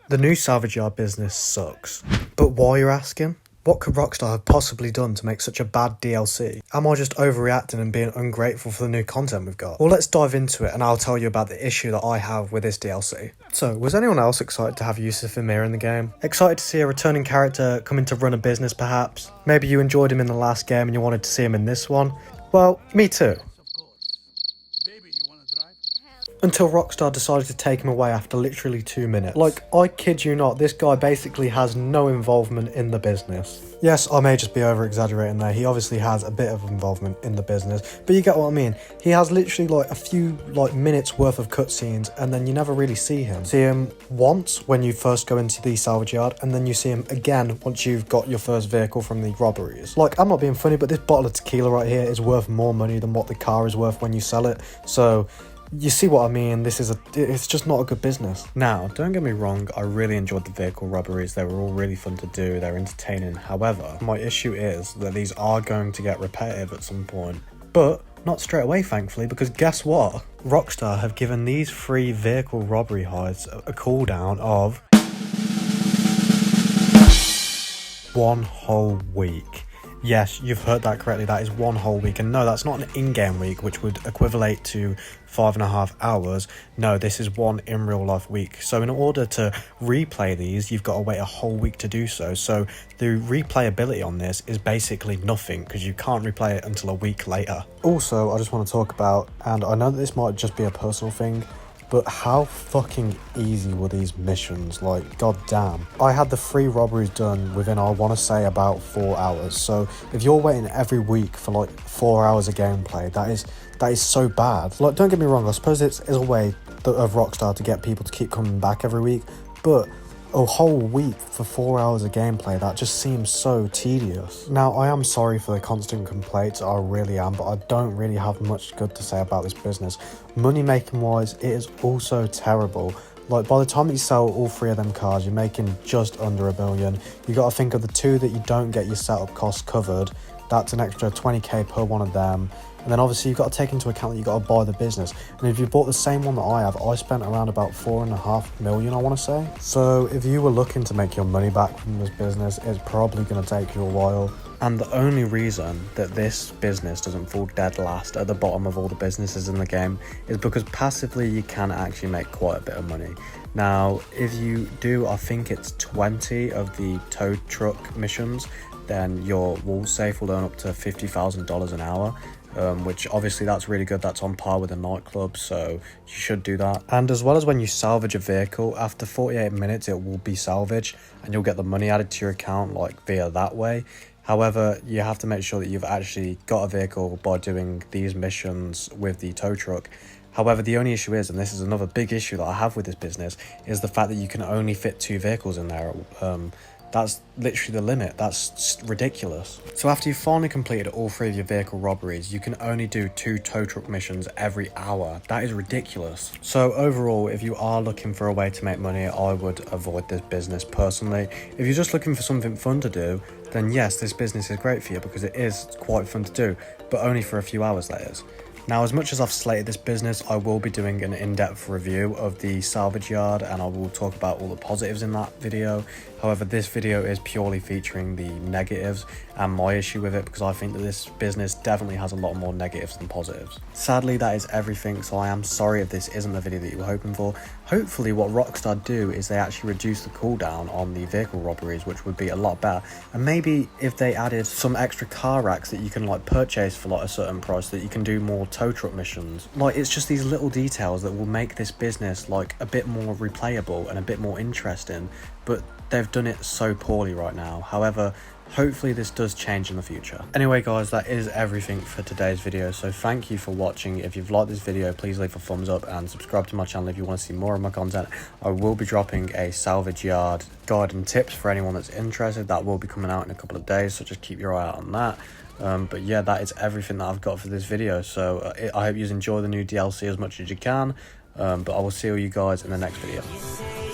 The new salvage yard business sucks. But why, you're asking? What could Rockstar have possibly done to make such a bad DLC? Am I just overreacting and being ungrateful for the new content we've got? Well, let's dive into it and I'll tell you about the issue that I have with this DLC. So, was anyone else excited to have Yusuf Emir in the game? Excited to see a returning character come in to run a business perhaps? Maybe you enjoyed him in the last game and you wanted to see him in this one? Well, me too. Until Rockstar decided to take him away after literally 2 minutes. Like, I kid you not, this guy basically has no involvement in the business. Yes, I may just be over-exaggerating there, he obviously has a bit of involvement in the business, but you get what I mean. He has literally like a few minutes worth of cutscenes and then you never really see him. See him once when you first go into the salvage yard and then you see him again once you've got your first vehicle from the robberies. Like, I'm not being funny, but this bottle of tequila right here is worth more money than what the car is worth when you sell it, so you see what I mean. It's just not a good business. Now, don't get me wrong, I really enjoyed the vehicle robberies. They were all really fun to do, they're entertaining. However, my issue is that these are going to get repetitive at some point. But not straight away, thankfully, because guess what? Rockstar have given these free vehicle robbery hides a cooldown of 1 whole week. Yes, you've heard that correctly, that is 1 whole week. And no, that's not an in-game week, which would equivalent to 5.5 hours. No, this is 1 in real life week. So in order to replay these, you've got to wait a whole week to do so. So the replayability on this is basically nothing because you can't replay it until a week later. Also, I just want to talk about, and I know that this might just be a personal thing, but how fucking easy were these missions? Like, goddamn. I had the 3 robberies done within, I want to say, about 4 hours. So if you're waiting every week for like 4 hours of gameplay, that is so bad. Like, don't get me wrong, I suppose it's a way of Rockstar to get people to keep coming back every week, but a whole week for 4 hours of gameplay, that just seems so tedious. Now, I am sorry for the constant complaints, I really am, but I don't really have much good to say about this business. Money making wise, it is also terrible. Like, by the time that you sell all 3 of them cars, you're making just under $1 billion. You got to think of the 2 that you don't get your setup costs covered. That's an extra 20k per one of them. And then obviously you've got to take into account that you've got to buy the business. And if you bought the same one that I have, I spent around about 4.5 million, I want to say. So if you were looking to make your money back from this business, it's probably going to take you a while. And the only reason that this business doesn't fall dead last at the bottom of all the businesses in the game is because passively you can actually make quite a bit of money. Now, if you do, I think it's 20 of the tow truck missions, then your wall safe will earn up to $50,000 an hour. Which obviously that's really good, that's on par with a nightclub, so you should do that. And as well as when you salvage a vehicle, after 48 minutes it will be salvaged and you'll get the money added to your account like via that way. However, you have to make sure that you've actually got a vehicle by doing these missions with the tow truck. However, the only issue is, and this is another big issue that I have with this business, is the fact that you can only fit 2 vehicles in there. That's literally the limit. That's ridiculous. So after you've finally completed all 3 of your vehicle robberies, you can only do 2 tow truck missions every hour. That is ridiculous. So overall, if you are looking for a way to make money, I would avoid this business personally. If you're just looking for something fun to do, then yes, this business is great for you because it is quite fun to do, but only for a few hours, that is. Now, as much as I've slated this business, I will be doing an in-depth review of the salvage yard and I will talk about all the positives in that video. However, this video is purely featuring the negatives and my issue with it because I think that this business definitely has a lot more negatives than positives. Sadly, that is everything, so I am sorry if this isn't the video that you were hoping for. Hopefully, what Rockstar do is they actually reduce the cooldown on the vehicle robberies, which would be a lot better. And maybe if they added some extra car racks that you can like purchase for like a certain price, that you can do more tow truck missions. Like, it's just these little details that will make this business like a bit more replayable and a bit more interesting, but they've done it so poorly right now. However, hopefully this does change in the future. Anyway guys, that is everything for today's video, so thank you for watching. If you've liked this video, please leave a thumbs up and subscribe to my channel if you want to see more of my content. I will be dropping a salvage yard guide and tips for anyone that's interested. That will be coming out in a couple of days, so just keep your eye out on that. But yeah, that is everything that I've got for this video, so I hope you enjoy the new DLC as much as you can, but I will see all you guys in the next video.